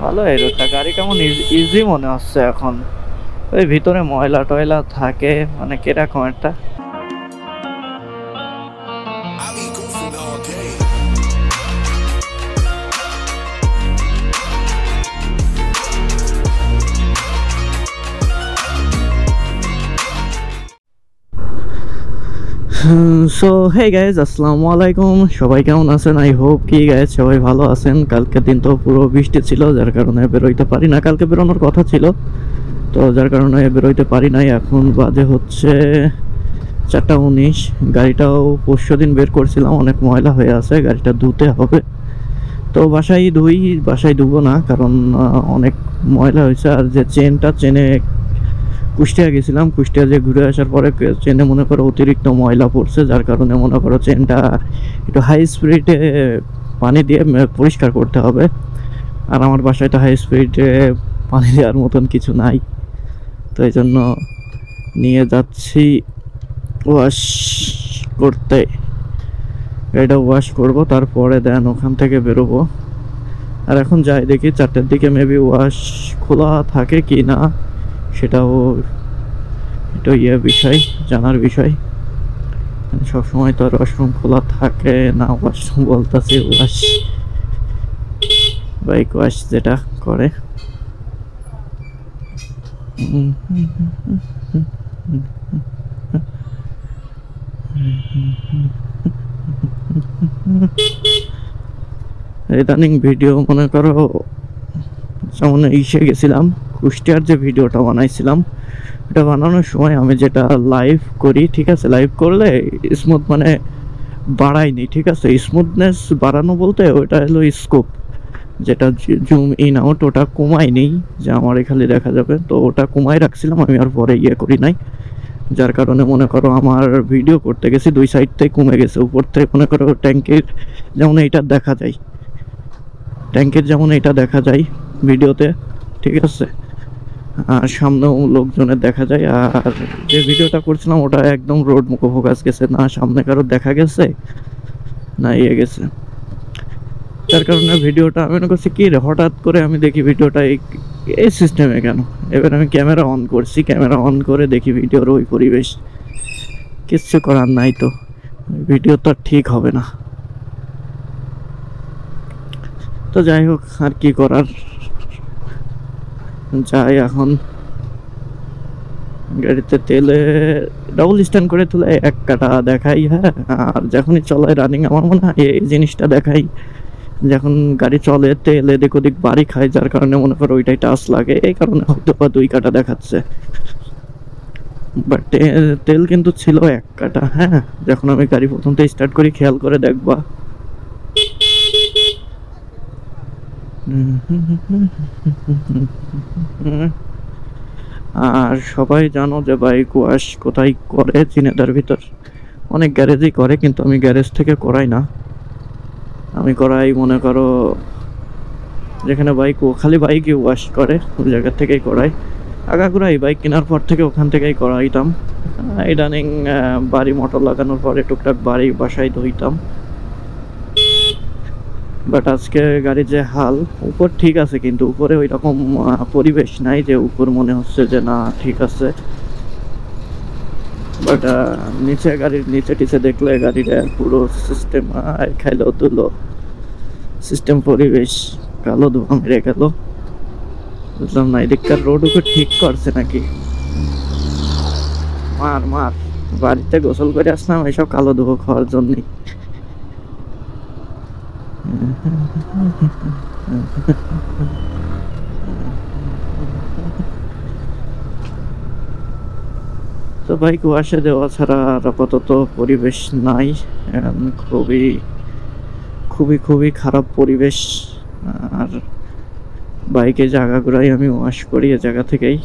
ভালো এই রোডটা, গাড়ি কেমন ইজি মনে হচ্ছে এখন। ওই ভিতরে ময়লা টয়লা থাকে, মানে কিরকম একটা। সো হে গাইজ, আসসালামু আলাইকুম। সবাই কেমন আছেন? আই হোপ কি গাইজ সবাই ভালো আছেন। কালকের দিন তো পুরো বৃষ্টি ছিল, যার কারণে বেরোইতে পারি না। কালকে বেরোনোর কথা ছিল, তো যার কারণে বেরোইতে পারি নাই। এখন বাজে হচ্ছে 4:19। গাড়িটাও পরশু দিন বের করছিলাম, অনেক ময়লা হয়ে আছে, গাড়িটা ধুতে হবে। তো বাসায় ধুবো না, কারণ অনেক ময়লা হয়েছে। আর যে চেনে কুষ্টিয়া গেছিলাম, কুষ্টিয়া যে ঘুরে আসার পরে চেনে মনে করো অতিরিক্ত ময়লা পড়ছে, যার কারণে মনে করো চেনটা একটু হাই স্পিডে পানি দিয়ে পরিষ্কার করতে হবে। আর আমার বাসায় তো হাই স্পিডে পানি দেওয়ার মতন কিছু নাই, তো এই জন্য নিয়ে যাচ্ছি ওয়াশ করতে। এটা ওয়াশ করব, তারপরে দেন ওখান থেকে বেরোবো। আর এখন যাই দেখি 4টার দিকে মেবি ওয়াশ খোলা থাকে কি না, সেটাও এটা বিষয়, জানার বিষয়। সবসময় তো আর ওয়াশরুম খোলা থাকে না। ওয়াশরুম বলতেছি ওয়াশ, বাইক ওয়াশ যেটা করে। ইদানিং ভিডিও মনে করো যেমন গেছিলাম, কুষ্টিয়ার যে ভিডিওটা বানাইছিলাম, এটা বানানোর সময় আমি যেটা লাইভ করি, ঠিক আছে, লাইভ করলে স্মুথ মানে বাড়াইনি, ঠিক আছে। স্মুথনেস বাড়ানো বলতে ওটা হলো স্কোপ, যেটা জুম ইন আউট, ওটা কমাই নেই যে আমার এখানে দেখা যাবে, তো ওটা কমাই রাখছিলাম আমি, আর পরে করি নাই। যার কারণে মনে করো আমার ভিডিও করতে গেছি দুই সাইড থেকে কমে গেছে। উপর থেকে মনে করো ট্যাঙ্কের যেমন এইটা দেখা যায়, ভিডিওতে, ঠিক আছে। আর সামনেও লোকজনের দেখা যায়। আর যে ভিডিওটা করছিলাম ওটা একদম রোড মুখো ফোকাস গেছে, না সামনে কারো দেখা গেছে না গেছে। যার কারণে ভিডিওটা আমি মনে করছি কি হঠাৎ করে আমি দেখি ভিডিওটা এই সিস্টেমে কেন। এবার আমি ক্যামেরা অন করছি, ক্যামেরা অন করে দেখি ভিডিওর ওই পরিবেশ। কিচ্ছু করার নাই, তো ভিডিও তো ঠিক হবে না। তো যাই হোক, আর কি করার। যাই এখন গাড়িতে তেলে ডাবল স্ট্যান্ড করে তুলে 1 কাটা দেখাই, হ্যাঁ। আর যখনই চলে রানিং, আমার মনে হয় এই জিনিসটা দেখাই, যখন গাড়ি চলে তেল এদিক ওদিক বাড়ি খায়, যার কারণে মনে করো ওইটাই টাচ লাগে, এই কারণে হয়তো বা 2 কাটা দেখাচ্ছে। বাট তেল কিন্তু ছিল 1 কাটা, হ্যাঁ। যখন আমি গাড়ি প্রথম থেকে স্টার্ট করি, খেয়াল করে দেখবা। আর সবাই জানো যে বাইক ওয়াশ কোথায় করে, চিনেদার ভিতর অনেক গ্যারেজই করে, কিন্তু আমি গ্যারেজ থেকে করাই না। আমি করাই মনে করো যেখানে বাইক খালি বাইকই ওয়াশ করে, ওই জায়গা থেকেই করাই। আগাগোড়াই বাইক কেনার পর থেকে ওখান থেকেই করাইতাম। ইদানিং বাড়ি মোটর লাগানোর পরে টুকটাক বাসায় ধুইতাম। বাট আজকে গাড়ির যে হাল, উপর ঠিক আছে কিন্তু উপরে ওই রকম পরিবেশ নাই যে উপর মনে হচ্ছে যে না ঠিক আছে। বাট নিচে গাড়ির নিচে টিচে দেখলে গাড়ির পুরো সিস্টেম খাইলো তুলো সিস্টেম, পরিবেশ কালো ধোঁয়া মেরে গেল। বুঝলাম না এদিককার রোড ওকে ঠিক করছে নাকি। মার বাড়িতে গোসল করে আসলাম এইসব কালো ধোঁয়া খাওয়ার জন্যই। তো বাইক ওয়াশে দেওয়া ছাড়া আর আপাতত পরিবেশ নাই। খুবই খুবই খুবই খারাপ পরিবেশ। আর বাইকে জায়গাগুলোই আমি ওয়াশ করি এ জায়গা থেকেই।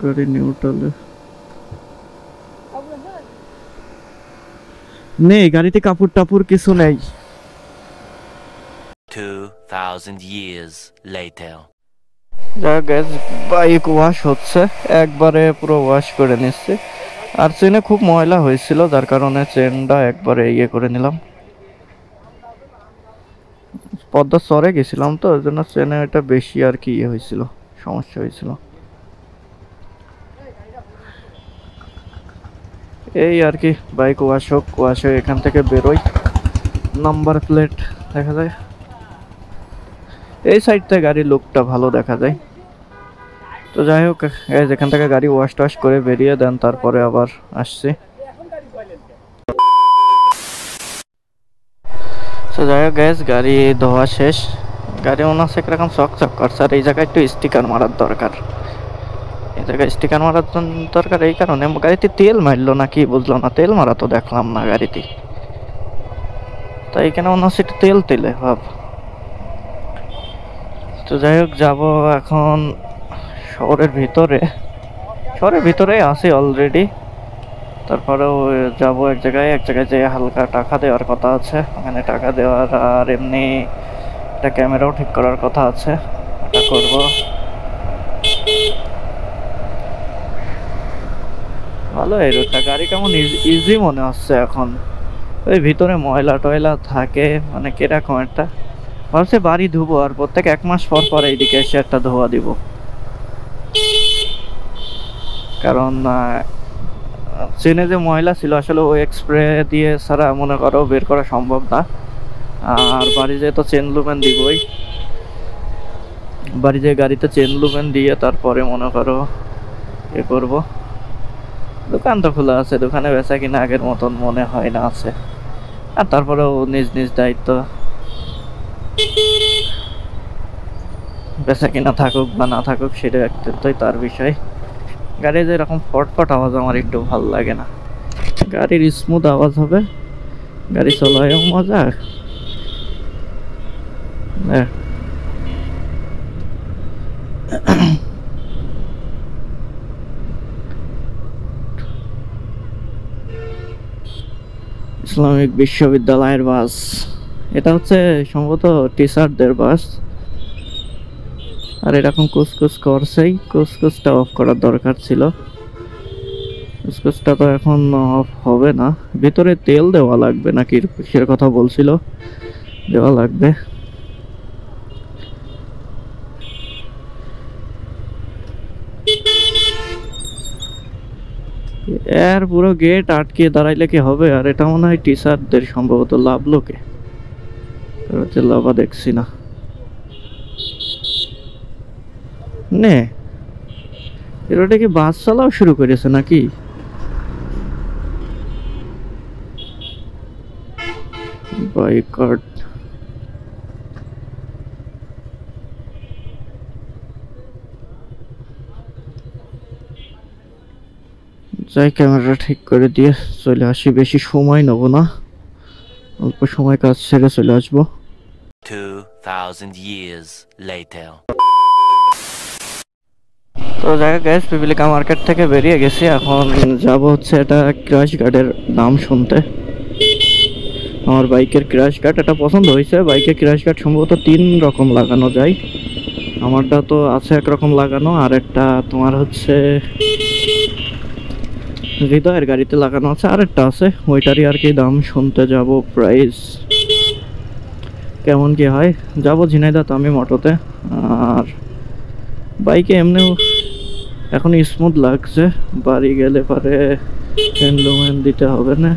গাড়ি নিউট্রালে নেই, গাড়িতে কাপড় টাপুর কিছু নেই। 2,000 years later. যাক গাইস, বাইক ওয়াশ হচ্ছে, একবারে পুরো ওয়াশ করে নিচ্ছি। আর চেনে খুব ময়লা হয়েছিল, যার কারণে চেনটা একবারে ইয়ে করে নিলাম। পদ্মা চরে গেছিলাম তো, ওই জন্য চেনে এটা বেশি আর কি ইয়ে হয়েছিল, সমস্যা হয়েছিল। এই আর কি, বাইক ওয়াশ হোক, ওয়াশ হয়ে এখান থেকে বেরোই। নাম্বার প্লেট দেখা যায়, এই সাইড থেকে গাড়ির লুকটা ভালো দেখা যায়। তো যাই হোক, এখান থেকে গাড়ি ওয়াশ টাশ করে বেরিয়ে দেন, তারপরে আবার আসছি। তো যাই হোক গ্যাস, গাড়ি ধোয়া শেষ। গাড়ি মনে হচ্ছে কিরকম চকচক করছে। আর এই জায়গায় একটু স্টিকার মারার দরকার, এই জায়গায় স্টিকার মারার দরকার। এই কারণে গাড়িতে তেল মারলো নাকি বুঝলাম না, তেল মারা তো দেখলাম না গাড়িতে। তাই এখানে মনে হচ্ছে একটু তেল তেলে ভাব। তো যাই হোক, যাবো এখন শহরের ভিতরে, শহরের ভিতরে আছি অলরেডি। তারপরেও যাব এক জায়গায় যে হালকা টাকা দেওয়ার কথা আছে, ওখানে টাকা দেওয়ার। আর এমনি একটা ক্যামেরাও ঠিক করার কথা আছে, এটা করবো। ভালো এই রোডটা, গাড়ি কেমন ইজি মনে হচ্ছে এখন। ওই ভিতরে ময়লা টয়লা থাকে, মানে কিরকম একটা ভাবছে। বাড়ি ধুবো আর প্রত্যেক 1 মাস পর পর এইদিকে এসে একটা ধোয়া দিব, কারণ চেনে যে ময়লা ছিল আসলে ওই স্প্রে দিয়ে ছাড়া মনে করো বের করা সম্ভব না। আর বাড়ি যেয়ে তো চেন লুমেন দিবই, বাড়ি যেয়ে গাড়িতে চেন লুমেন দিয়ে তারপরে মনে করো এ করবো। দোকান তো খোলা আছে, দোকানে বেচা কিনা আগের মতন মনে হয় না আছে। আর তারপরেও নিজ নিজ দায়িত্ব, বেচা কিনা থাকুক বা না থাকুক সেটা একটাই তার বিষয়। গাড়ি যেরকম ফটফট আওয়াজ আমার একটু ভালো লাগে না। গাড়ির স্মুথ আওয়াজ হবে, গাড়ি চলায়ও মজা। ইসলামিক বিশ্ববিদ্যালয়ের বাস, এটা হচ্ছে সম্ভবত টিচারদের বাস। আর এরকম কুচকুচ করছেই, কুচকুচটা অফ করার দরকার ছিল। কুচকুচটা তো এখন অফ হবে না। ভিতরে তেল দেওয়া লাগবে নাকি কিসের কথা বলছিল, দেওয়া লাগবে। এর পুরো গেট আটকে দাঁড়াইলে কি হবে? আর এটা মনে হয় টিচারদের সম্ভবত লাভ লোকে, লাভা দেখছি না। নে এটা কি বাস চালাও শুরু করেছে নাকি? বাইকার্ড যাই, ক্যামেরা ঠিক করে দিয়ে চলে আসি। বেশি সময় নেবো না, অল্প সময় কাজ ছেড়ে চলে আসবো। 2,000 years later. তো জায়গা গ্যাস, পিপিলিকা মার্কেট থেকে বেরিয়ে গেছি। এখন যাব হচ্ছে এটা ক্র্যাশ গার্ডের নাম শুনতে। আমার বাইকের ক্র্যাশ গার্ড এটা পছন্দ হয়েছে। বাইকের ক্র্যাশ গার্ড সম্ভবত 3 রকম লাগানো যায়। আমারটা তো আছে একরকম লাগানো, আর একটা তোমার হচ্ছে হৃদয়ের গাড়িতে লাগানো আছে, আরেকটা আছে ওইটারই আর কি দাম শুনতে যাব। প্রাইস কেমন কি হয়, যাব ঝিনাইদহ আমি মোটরতে। আর বাইকে এমনিও এখন স্মুথ লাগছে, বাড়ি গেলে পরে লুমেন দিতে হবে না।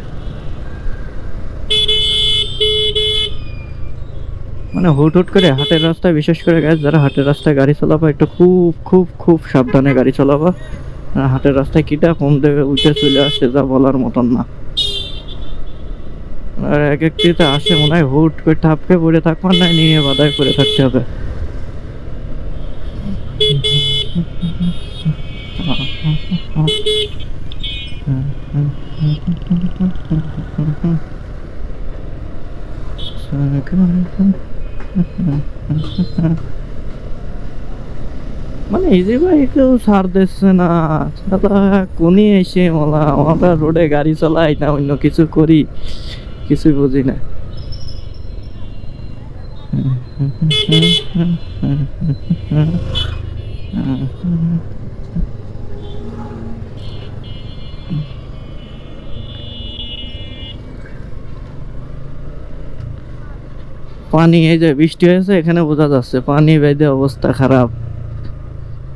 মানে হুট হুট করে হাটের রাস্তায়, বিশেষ করে গাছ যারা হাটের রাস্তায় গাড়ি চালাবা একটু খুব খুব খুব সাবধানে গাড়ি চালাবা। হাটের রাস্তায় কিটা কোন দিকে উঠে চলে আসে যা বলার মতন না। আর এক একটিতে আসে মনে হয় হুট করে ঠাপকে পড়ে থাকবার নাই, নিয়ে বাধায় পড়ে থাকতে হবে। মানে ইজি বাইকেও ছাড় দিচ্ছে না, কোনি এসে মোলা আমরা রোডে গাড়ি চালাই না অন্য কিছু করি, কিছুই বুঝি না। পানি, এই যে বৃষ্টি হয়েছে এখানে বোঝা যাচ্ছে পানি বেঁধে অবস্থা খারাপ।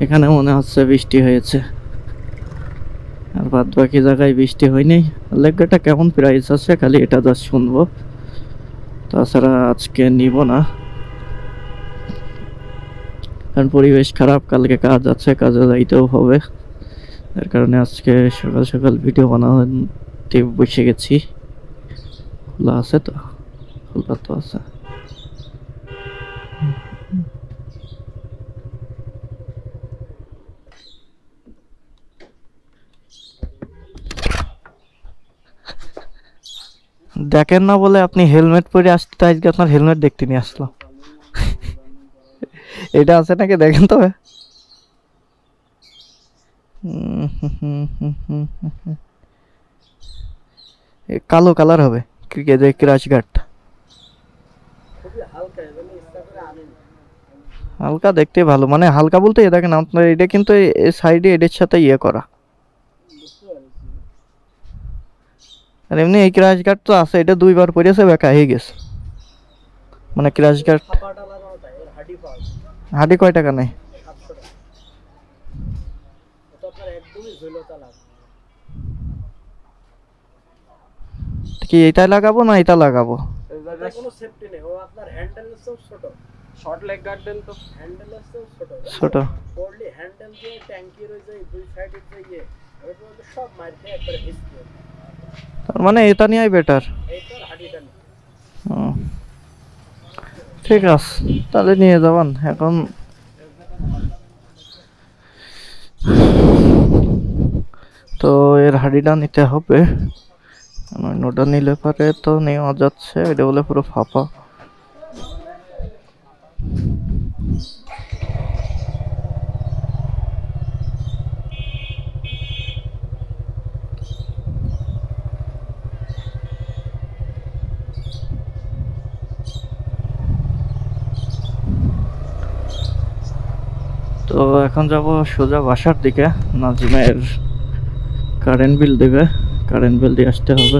এখানে মনে হচ্ছে বৃষ্টি হয়েছে, আর বাদ বাকি জায়গায় বৃষ্টি হয়নি। লেগাটা কেমন প্রাইস আছে খালি এটা জাস্ট শুনবো, তাছাড়া আজকে নিব না, কারণ পরিবেশ খারাপ, কালকে কাজ আছে, কাজে যাইতেও হবে। এর কারণে আজকে সকাল সকাল ভিডিও বানাতে বসে গেছি। খোলা আছে তো? খোলা তো আছে। দেখেন না বলে আপনি হেলমেট পরে আসতে, আজকে আপনার হেলমেট দেখতে নিয়ে আসলাম। এটা আছে নাকি দেখেন তবে। কালো কালার হবে ক্রাশ গার্ড, হালকা দেখতে ভালো, মানে হালকা বলতে দেখেন আপনার এটা কিন্তু সাইডে এটার সাথে ইয়ে করা। আর এমনি এই ক্রাশ গার্ড তো আছে, এটা দুইবার পরেছে বেকা হয়ে গেছে। মানে ক্রাশ গার্ড হাডি কয় টাকা নেই? কি এটা লাগাবো না এটা লাগাবো? কোনো সেফটি নেই, ও আপনার হ্যান্ডেল সব ছোট, শর্ট লেগ গার্ড দেন তো, হ্যান্ডেল সব ছোট ছোট পড়লি হ্যান্ডেল দিয়ে ট্যাঙ্কি রয়ে যায় দুই সাইডে দিয়ে, ওটা তো সব মার খেয়ে একবারে হিসকে। তার মানে এটা নিয়েই বেটার। এইটার হাডিটা নেই। ঠিক আছে তাহলে নিয়ে যাবেন এখন। তো এর হাড়িটা নিতে হবে, অন্যটা নিলে পারে তো নেওয়া যাচ্ছে, এটা বলে পুরো ফাঁপা। তো এখন যাব সোজা বাসার দিকে। নাজিমের কারেন্ট বিল দেবে, কারেন্ট বিল দিয়ে আসতে হবে।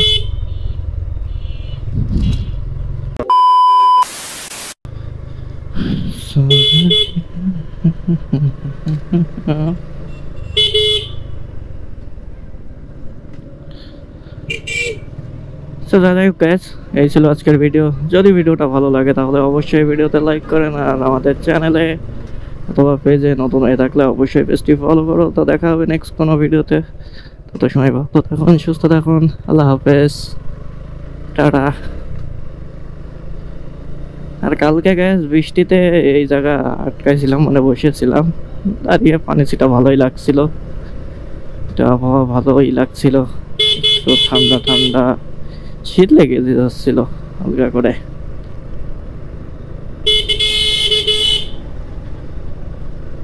যাই হোক গাইস, এই ছিল আজকের ভিডিও। যদি ভিডিওটা ভালো লাগে তাহলে অবশ্যই ভিডিওতে লাইক করেন, আর আমাদের চ্যানেলে অথবা পেজে নতুন হয়ে থাকলে অবশ্যই পেজটি ফলো করো। তো দেখা হবে নেক্সট কোনো ভিডিওতে, তত সময় ভালো থাকুন, সুস্থ থাকুন, আল্লাহ হাফেজ, টাটা। আর কালকে গ্যাস বৃষ্টিতে এই জায়গা আটকাইছিলাম, মানে বসেছিলাম দাঁড়িয়ে, পানি ছিটা ভালোই লাগছিল, এটা আবহাওয়া ভালোই লাগছিল, একটু ঠান্ডা ঠান্ডা, শীত লেগে যাচ্ছিল হালকা করে।